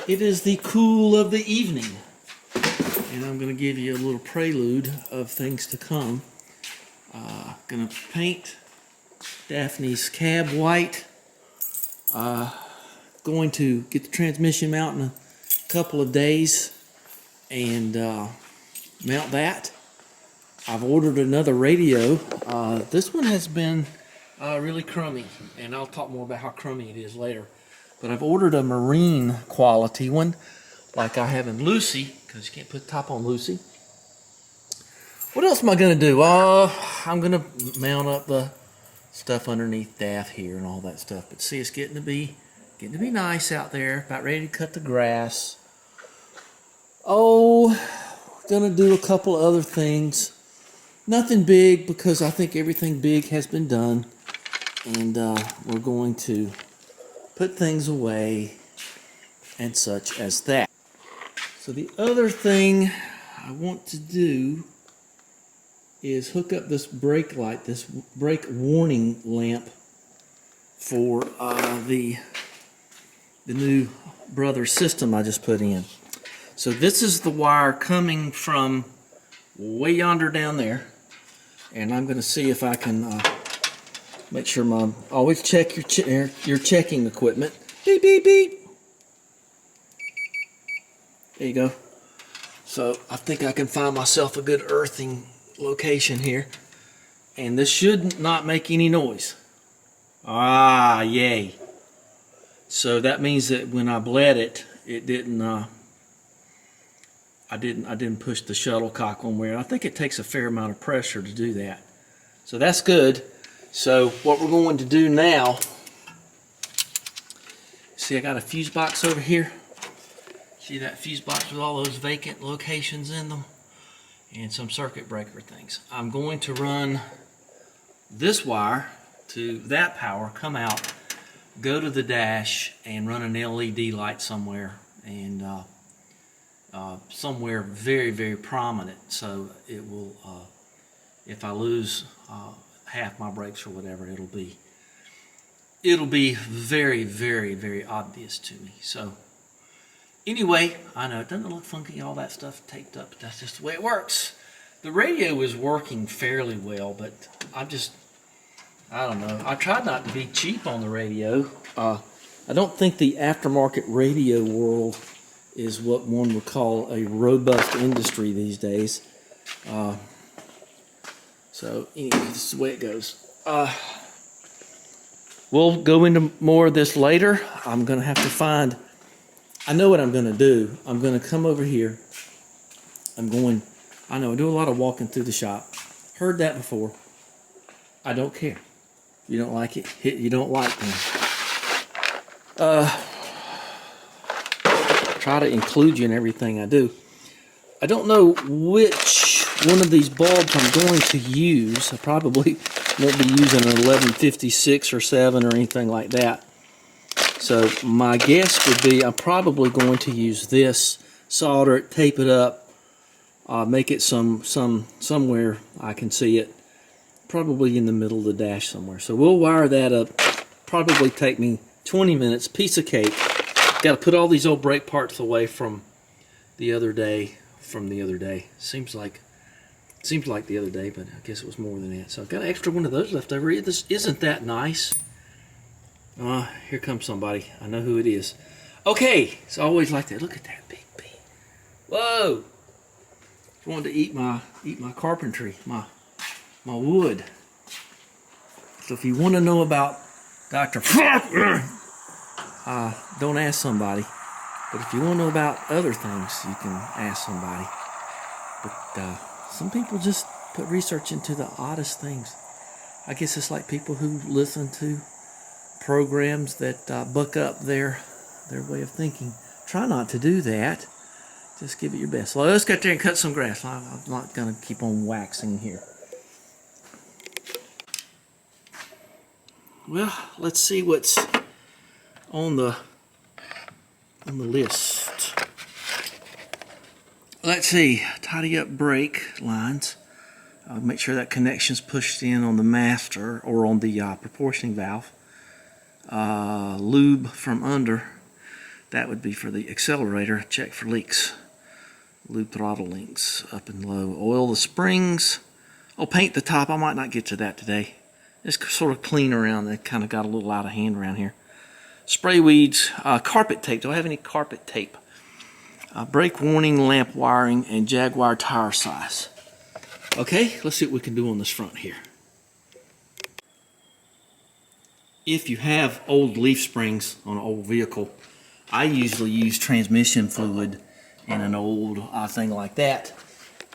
It is the cool of the evening, and I'm going to give you a little prelude of things to come. Going to paint Daphne's cab white. Going to get the transmission mount in a couple of days and mount that. I've ordered another radio. This one has been really crummy, and I'll talk more about how crummy it is later. But I've ordered a marine quality one, like I have in Lucy, because you can't put the top on Lucy. What else am I going to do? I'm going to mount up the stuff underneath Daph here and all that stuff. But see, it's getting to be nice out there. About ready to cut the grass. Oh, going to do a couple of other things. Nothing big, because I think everything big has been done. And we're going to put things away and such as that. So the other thing I want to do is hook up this brake light, this brake warning lamp for the new brother system I just put in. So this is the wire coming from way yonder down there, and I'm going to see if I can make sure always check your checking equipment. Beep beep beep. There you go. So I think I can find myself a good earthing location here, and this should not make any noise. Ah, yay! So that means that when I bled it, it didn't. I didn't push the shuttlecock one way. And I think it takes a fair amount of pressure to do that. So that's good. So what we're going to do now, see, I got a fuse box over here. See that fuse box with all those vacant locations in them? And some circuit breaker things. I'm going to run this wire to that power, come out, go to the dash, and run an LED light somewhere, and somewhere very, very prominent, so it will, if I lose half my brakes or whatever, it'll be very, very, very obvious to me. So anyway, I know it doesn't look funky, all that stuff taped up, but that's just the way it works. The radio is working fairly well, but I don't know. I tried not to be cheap on the radio. I don't think the aftermarket radio world is what one would call a robust industry these days. So anyway, this is the way it goes. We'll go into more of this later. I'm going to have to find... I know what I'm going to do. I'm going to come over here. I do a lot of walking through the shop. Heard that before. I don't care. You don't like it? You don't like me. Try to include you in everything I do. I don't know which one of these bulbs I'm going to use. I probably won't be using an 1156 or 7 or anything like that. So my guess would be I'm probably going to use this, solder it, tape it up, make it somewhere I can see it, probably in the middle of the dash somewhere. So we'll wire that up. Probably take me 20 minutes, piece of cake. Got to put all these old brake parts away from the other day. Seems like the other day, but I guess it was more than that. So I've got an extra one of those left over. Isn't that nice? Here comes somebody. I know who it is. Okay, it's always like that. Look at that big bee. Whoa! It's wanting to eat my carpentry, my wood. So if you want to know about Dr. Don't ask somebody. But if you want to know about other things, you can ask somebody. But some people just put research into the oddest things. I guess it's like people who listen to programs that buck up their way of thinking. Try not to do that. Just give it your best. So let's get there and cut some grass. I'm not going to keep on waxing here. Well, let's see what's on the list. Let's see. Tidy up brake lines. Make sure that connection's pushed in on the master or on the proportioning valve. Lube from under That would be for the accelerator. Check for leaks. Lube throttle links up and low. Oil the springs. Oh, paint the top. I might not get to that today. Just sort of clean around. They kind of got a little out of hand around here. Spray weeds. Carpet tape. Do I have any carpet tape? Brake warning, lamp wiring, and Jaguar tire size. Okay, let's see what we can do on this front here. If you have old leaf springs on an old vehicle, I usually use transmission fluid in an old thing like that.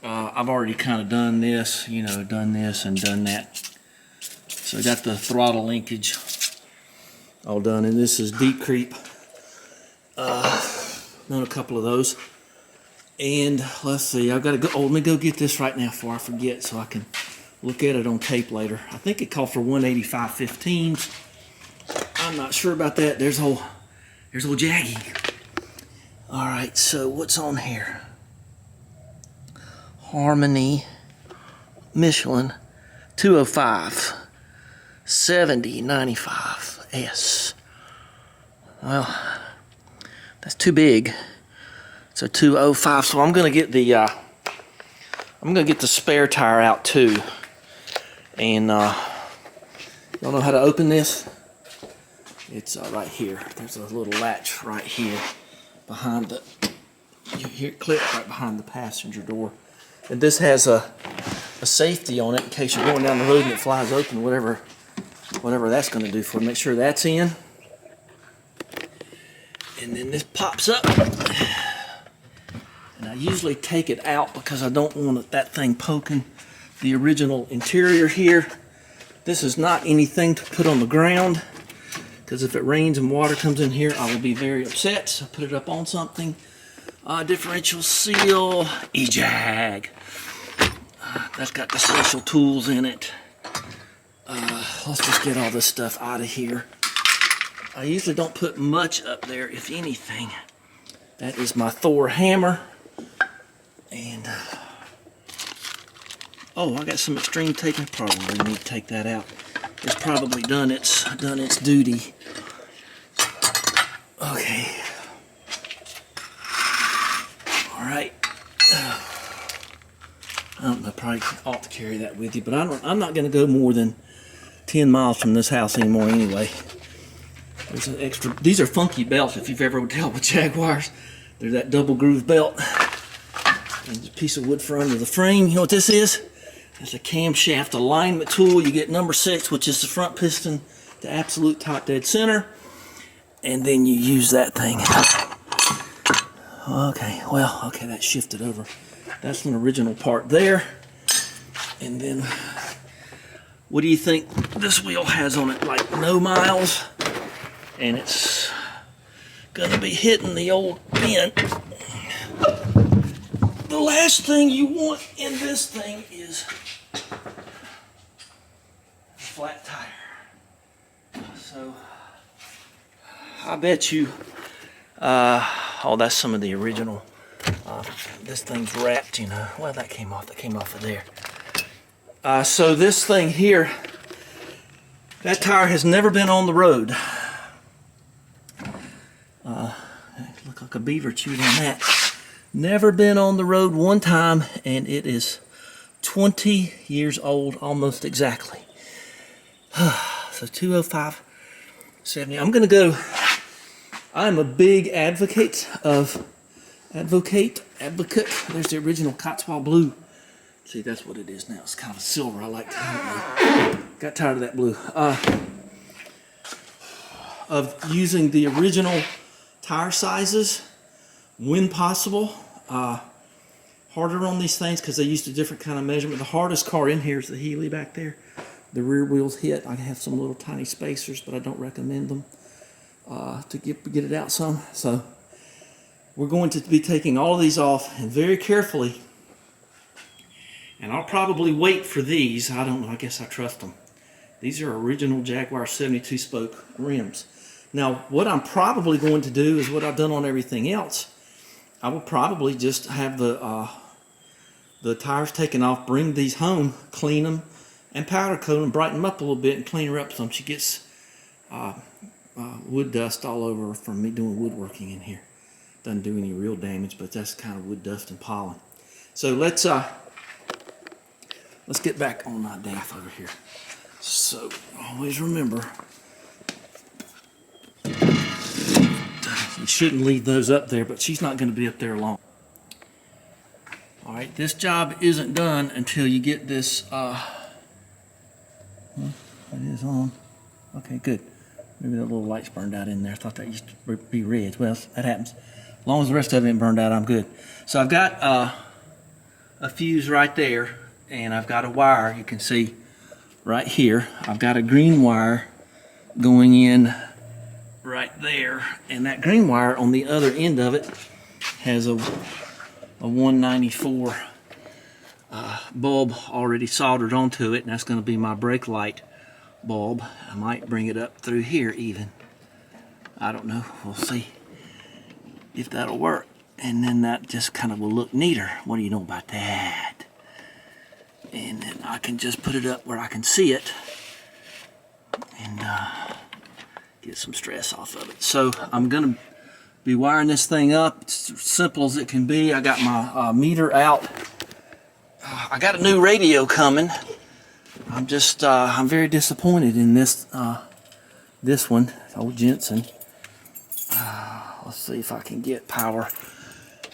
I've already kind of done this, done this and done that. So I got the throttle linkage all done, and this is deep creep. Done a couple of those. And let's see, I've got to go. Oh, let me go get this right now before I forget, so I can look at it on tape later. I think it called for 185.15. I'm not sure about that. There's old Jaggy. All right, so what's on here? Harmony, Michelin, 205, 7095 S. Well, that's too big. It's a 205, so I'm gonna get the spare tire out too. And y'all know how to open this? It's right here. There's a little latch right here behind the. You hear it click right behind the passenger door. And this has a safety on it in case you're going down the road and it flies open. Whatever that's going to do for it. Make sure that's in. And then this pops up. And I usually take it out because I don't want that thing poking the original interior here. This is not anything to put on the ground, because if it rains and water comes in here, I will be very upset. So put it up on something. Differential seal, E-Jag. That's got the special tools in it. Let's just get all this stuff out of here. I usually don't put much up there, if anything. That is my Thor hammer. And, oh, I got some extreme tape. I probably need to take that out. It's probably done its duty. Okay. All right. I don't know, probably ought to carry that with you, but I'm not going to go more than 10 miles from this house anymore anyway. There's an extra. These are funky belts if you've ever dealt with Jaguars. They're that double groove belt. And a piece of wood for under the frame. You know what this is? It's a camshaft alignment tool. You get number 6, which is the front piston, to absolute top dead center. And then you use that thing. Okay, well, okay, that shifted over. That's an original part there. And then, what do you think this wheel has on it? Like no miles. And it's gonna be hitting the old pin. The last thing you want in this thing is a flat tire. So, I bet you, oh, that's some of the original. This thing's wrapped, well, that came off of there. So this thing here, that tire has never been on the road. Look like a beaver chewed on that. Never been on the road one time, and it is 20 years old, almost exactly. So 205.70. I'm gonna go. I'm a big advocate. There's the original Cotswold blue. See, that's what it is now. It's kind of silver. I like that. Got tired of that blue. Of using the original tire sizes when possible. Harder on these things because they used a different kind of measurement. The hardest car in here is the Healy back there. The rear wheels hit. I have some little tiny spacers, but I don't recommend them to get it out some. So we're going to be taking all of these off, and very carefully. And I'll probably wait for these. I don't know. I guess I trust them. These are original Jaguar 72 spoke rims. Now, what I'm probably going to do is what I've done on everything else. I will probably just have the tires taken off, bring these home, clean them, and powder coat them, brighten them up a little bit, and clean her up some. She gets wood dust all over from me doing woodworking in here. Doesn't do any real damage, but that's kind of wood dust and pollen. So let's get back on my DAF over here. So always remember, you shouldn't leave those up there, but she's not going to be up there long. All right, this job isn't done until you get this. It is on. Okay, good. Maybe that little light's burned out in there. I thought that used to be red. Well, that happens. As long as the rest of it ain't burned out, I'm good. So I've got a fuse right there, and I've got a wire. You can see right here. I've got a green wire going in right there, and that green wire on the other end of it has a 194 bulb already soldered onto it, and that's going to be my brake light bulb. I might bring it up through here even. I don't know. We'll see if that'll work. And then that just kind of will look neater. What do you know about that? And then I can just put it up where I can see it and get some stress off of it. So I'm going to be wiring this thing up. It's as simple as it can be. I got my meter out. I got a new radio coming. I'm just I'm very disappointed in this one, old Jensen. Let's see if I can get power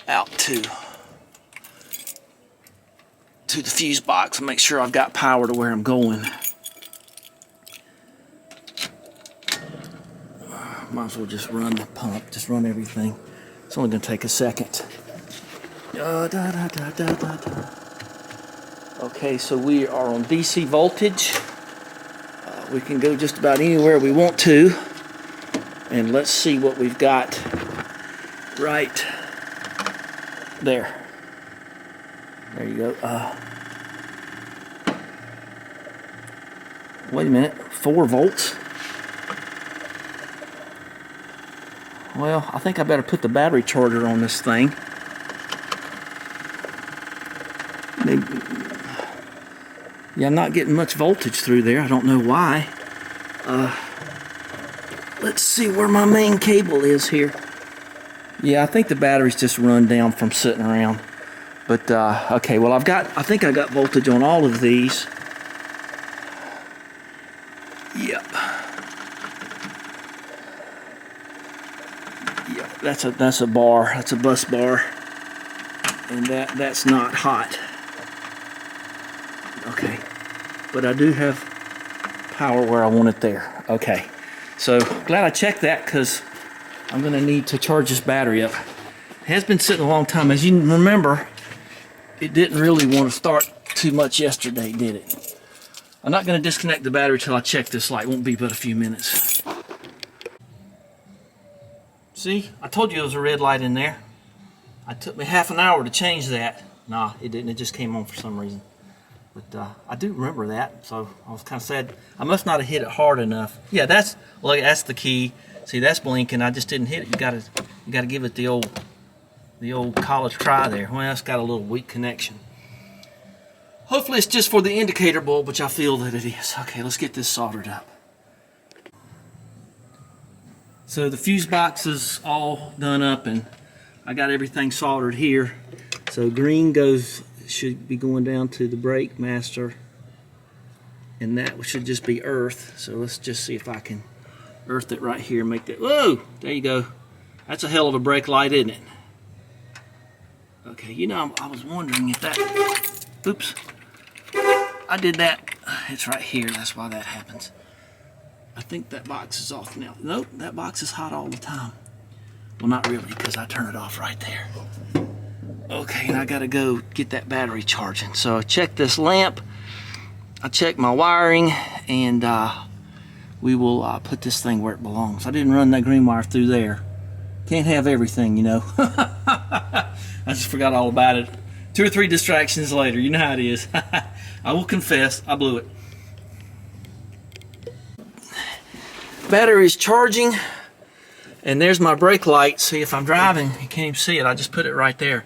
out to the fuse box and make sure I've got power to where I'm going. Might as well just run the pump, just run everything. It's only going to take a second. Okay, so we are on DC voltage. We can go just about anywhere we want to. And let's see what we've got right there. There you go. Wait a minute, 4 volts? Well, I think I better put the battery charger on this thing. Maybe, yeah, I'm not getting much voltage through there. I don't know why. Let's see where my main cable is here. Yeah, I think the battery's just run down from sitting around. But okay, well I think I got voltage on all of these. Yep. Yep, that's a bar. That's a bus bar. And that's not hot. Okay. But I do have power where I want it there. Okay. So glad I checked that, because I'm going to need to charge this battery up. It has been sitting a long time. As you remember, it didn't really want to start too much yesterday, did it? I'm not going to disconnect the battery till I check this light. It won't be but a few minutes. See, I told you there was a red light in there. It took me half an hour to change that. Nah, it didn't. It just came on for some reason. But I do remember that, so I was kind of sad. I must not have hit it hard enough. Yeah, that's the key. See, that's blinking. I just didn't hit it. You gotta give it the old college try there. Well, it's got a little weak connection. Hopefully it's just for the indicator bulb, which I feel that it is. Okay, let's get this soldered up. So the fuse box is all done up, and I got everything soldered here. So green should be going down to the brake master, and that should just be earth. So let's just see if I can earth it right here and make that. Whoa, there you go. That's a hell of a brake light, isn't it? Okay, you know, I was wondering if that, oops, I did that. It's right here, that's why that happens. I think that box is off now. Nope, that box is hot all the time. Well, not really, because I turn it off right there. Okay, and I gotta go get that battery charging. So I checked this lamp, I checked my wiring, and we will put this thing where it belongs. I didn't run that green wire through there. Can't have everything, you know. I just forgot all about it. 2 or 3 distractions later, you know how it is. I will confess, I blew it. Battery's charging, and there's my brake light. See, if I'm driving, you can't even see it. I just put it right there.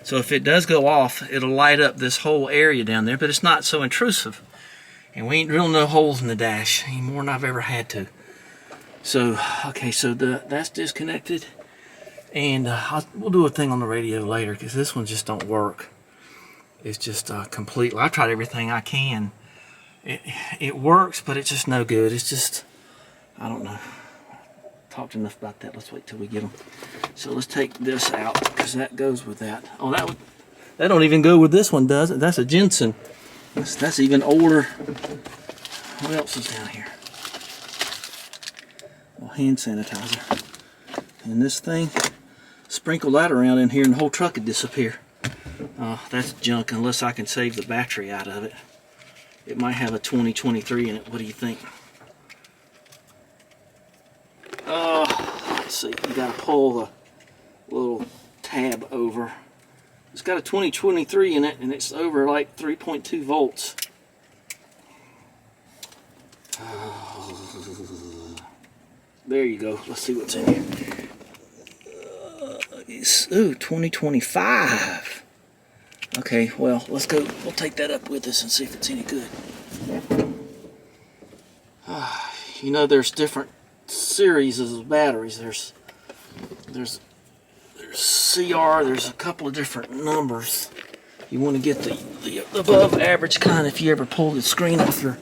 So if it does go off, it'll light up this whole area down there, but it's not so intrusive. And we ain't drilling no holes in the dash any more than I've ever had to. So, okay, so that's disconnected. And we'll do a thing on the radio later because this one just don't work. It's just completely, I've tried everything I can. It works, but it's just no good. It's just, I don't know. Talked enough about that. Let's wait till we get them. So let's take this out because that goes with that. Oh, that don't even go with this one, does it? That's a Jensen. That's even older. What else is down here? Well, hand sanitizer. And this thing, sprinkle that around in here and the whole truck would disappear. That's junk unless I can save the battery out of it. It might have a 2023 in it. What do you think? Let's see. You gotta pull the little tab over. It's got a 2023 in it, and it's over like 3.2 volts. There you go. Let's see what's in here. Ooh, 2025. Okay, well, let's go. We'll take that up with us and see if it's any good. You know, there's different series of batteries. There's CR. There's a couple of different numbers. You want to get the above average kind. If you ever pull the screen off your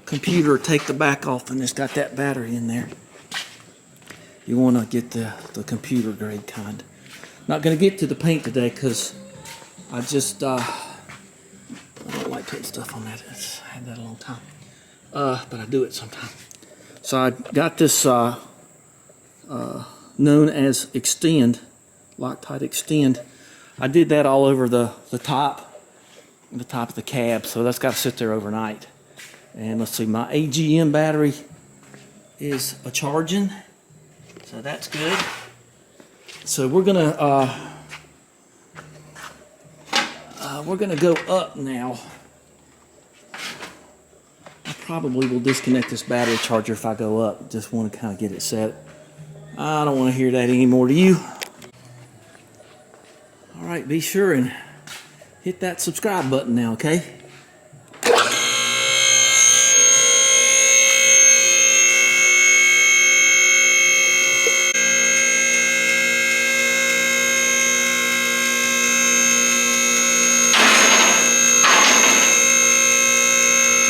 computer or take the back off and it's got that battery in there, you want to get the computer grade kind. Not going to get to the paint today because I just I don't like putting stuff on that. I had that a long time, but I do it sometimes. So I got this known as Extend, Loctite Extend. I did that all over the top of the cab, so that's got to sit there overnight. And let's see, my AGM battery is a charging, so that's good. So we're gonna go up now. I probably will disconnect this battery charger if I go up. Just want to kind of get it set. I don't want to hear that anymore, do you? All right, be sure and hit that subscribe button now, okay?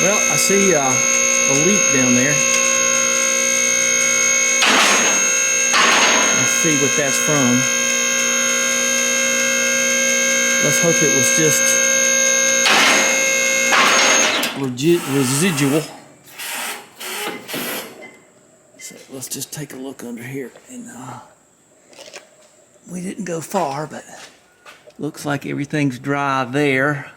Well, I see a leak down there. Let's see what that's from. Let's hope it was just residual. So let's just take a look under here. And we didn't go far, but looks like everything's dry there.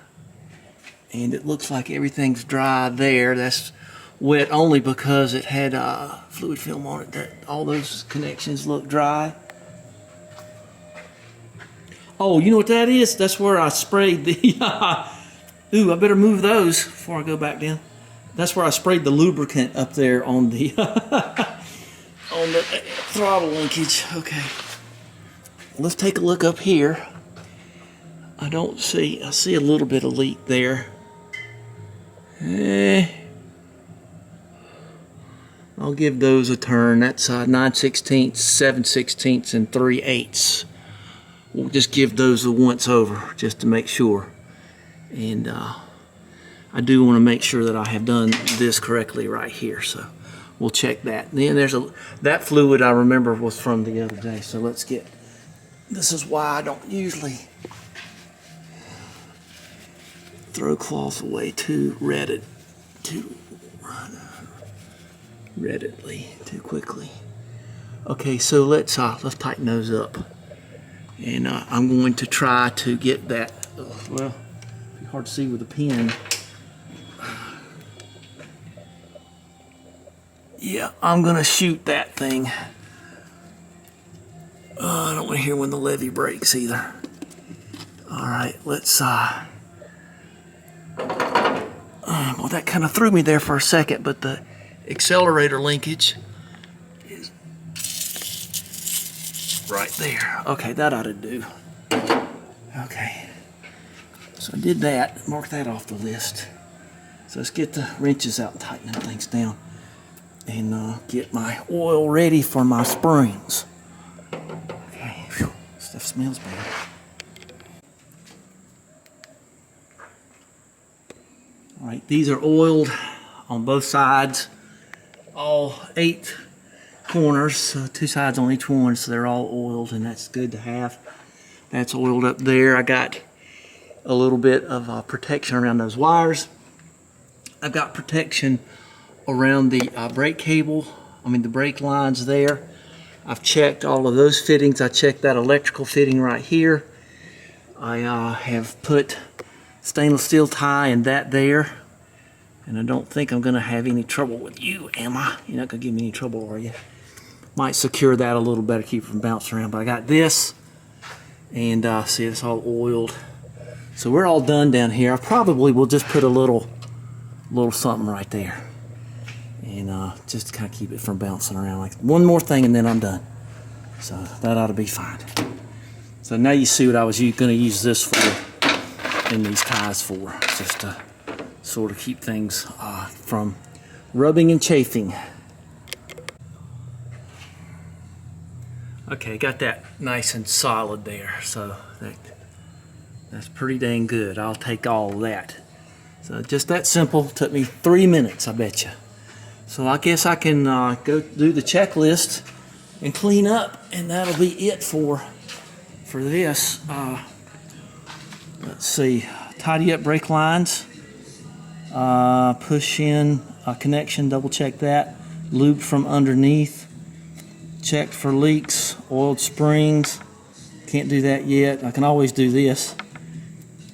And it looks like everything's dry there. That's wet only because it had fluid film on it. All those connections look dry. Oh, you know what that is? That's where I sprayed the... Ooh, I better move those before I go back down. That's where I sprayed the lubricant up there on the on the throttle linkage. Okay. Let's take a look up here. I see a little bit of leak there. I'll give those a turn. That's 9/16, 7/16, and 3/8. We'll just give those a once over just to make sure. And I do want to make sure that I have done this correctly right here. So we'll check that. And then there's that fluid I remember was from the other day. So let's get. This is why I don't usually throw cloths away too readily, too quickly. Okay, so let's tighten those up, and I'm going to try to get that. Well, it's hard to see with a pen. Yeah, I'm gonna shoot that thing. I don't want to hear when the levee breaks either. All right, let's. Well, that kind of threw me there for a second, but the accelerator linkage is right there. Okay, that ought to do. Okay, so I did that. Mark that off the list. So let's get the wrenches out and tighten them things down. and get my oil ready for my springs. Okay, whew, stuff smells bad. All right, these are oiled on both sides, all 8 corners, 2 sides on each one, so they're all oiled, and that's good to have. That's oiled up there. I got a little bit of protection around those wires. I've got protection around the brake cable, the brake lines there. I've checked all of those fittings. I checked that electrical fitting right here. I have put stainless steel tie in that there, and I don't think I'm gonna have any trouble with you, am I? You're not gonna give me any trouble, are you? Might secure that a little better, keep it from bouncing around, but I got this, and see, it's all oiled. So we're all done down here. I probably will just put a little something right there, and just to kind of keep it from bouncing around. Like one more thing and then I'm done. So that ought to be fine. So now you see what I was going to use this for and these ties for, just to sort of keep things from rubbing and chafing. Okay, got that nice and solid there, so that's pretty dang good. I'll take all of that. So just that simple. Took me 3 minutes, I bet you. So I guess I can go do the checklist and clean up, and that'll be it for this. Let's see. Tidy up brake lines. Push in a connection. Double check that. Lube from underneath. Checked for leaks. Oiled springs. Can't do that yet. I can always do this.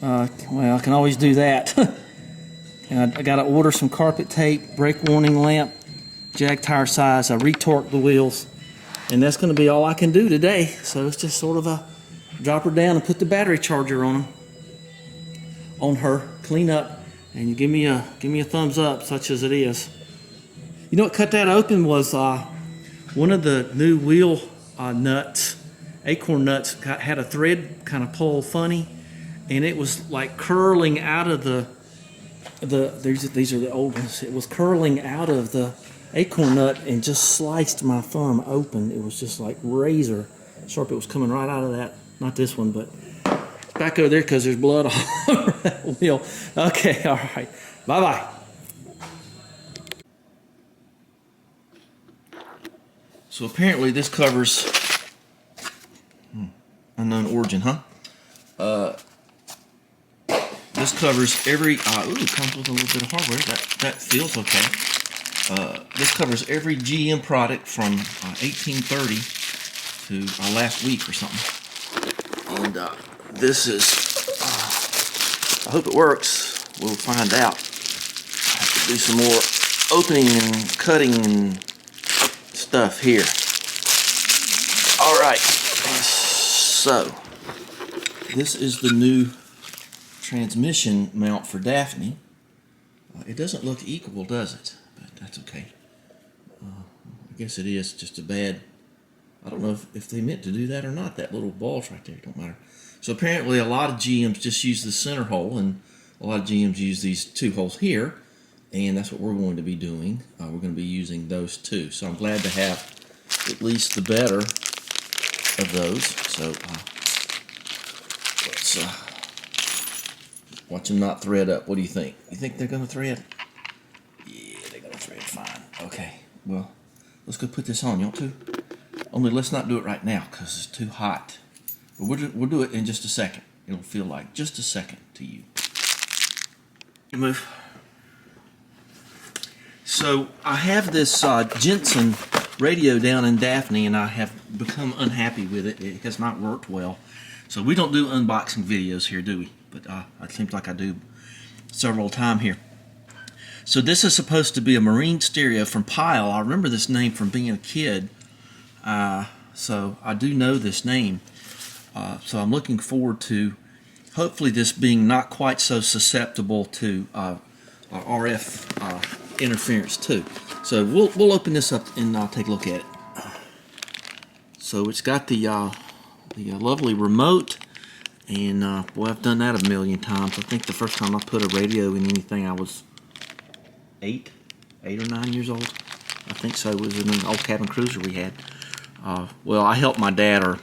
Well, I can always do that. And I got to order some carpet tape, brake warning lamp, jag tire size. I retorqued the wheels, and that's going to be all I can do today. So it's just sort of a drop her down and put the battery charger on her, clean up, and you give me a thumbs up, such as it is. You know what cut that open was one of the new wheel nuts, acorn nuts, had a thread kind of pull funny, and it was like curling out of these are the old ones. It was curling out of the acorn nut and just sliced my thumb open. It was just like razor sharp. It was coming right out of that. Not this one, but back over there, because there's blood all over that wheel. Okay, all right. Bye-bye. So apparently this covers unknown origin, huh? This covers every, ooh, it comes with a little bit of hardware. That feels okay. This covers every GM product from 1830 to last week or something. And this is, I hope it works. We'll find out. I have to do some more opening and cutting and stuff here. All right, so this is the new transmission mount for Daphne. It doesn't look equal, does it? But that's okay. I guess it is just a bad, I don't know if they meant to do that or not. That little bulge right there, don't matter. So apparently a lot of GMs just use the center hole, and a lot of GMs use these 2 holes here, and that's what we're going to be doing. We're going to be using those 2. So I'm glad to have at least the better of those. So let's watch them not thread up. What do you think? You think they're going to thread? Yeah, they're going to thread fine. Okay, well, let's go put this on. You want to? Only let's not do it right now, because it's too hot. But we'll do it in just a second. It'll feel like just a second to you. You move. So I have this Jensen radio down in Daphne, and I have become unhappy with it. It has not worked well. So we don't do unboxing videos here, do we? But it seems like I do several times here. So this is supposed to be a marine stereo from Pyle. I remember this name from being a kid. So I do know this name. So I'm looking forward to hopefully this being not quite so susceptible to RF interference too. So we'll open this up and take a look at it. So it's got the lovely remote, and boy, I've done that a million times. I think the first time I put a radio in anything, I was 8 or 9 years old. I think so. It was in an old cabin cruiser we had. Well, I helped my dad, or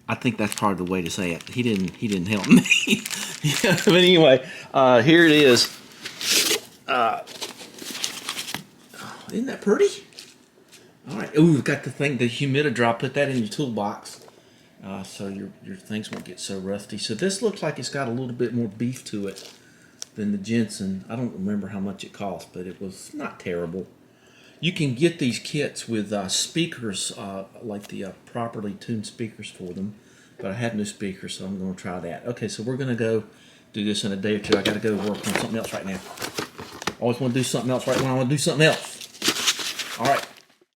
I think that's probably the way to say it. He didn't help me. But anyway, here it is. Isn't that pretty? All right. Ooh, got the humididry. Put that in your toolbox, so your things won't get so rusty. So this looks like it's got a little bit more beef to it than the Jensen. I don't remember how much it cost, but it was not terrible. You can get these kits with speakers, like the properly tuned speakers for them. But I have no speakers, so I'm going to try that. Okay, so we're going to go do this in a day or two. I got to go work on something else right now. Always want to do something else right when I want to do something else. All right.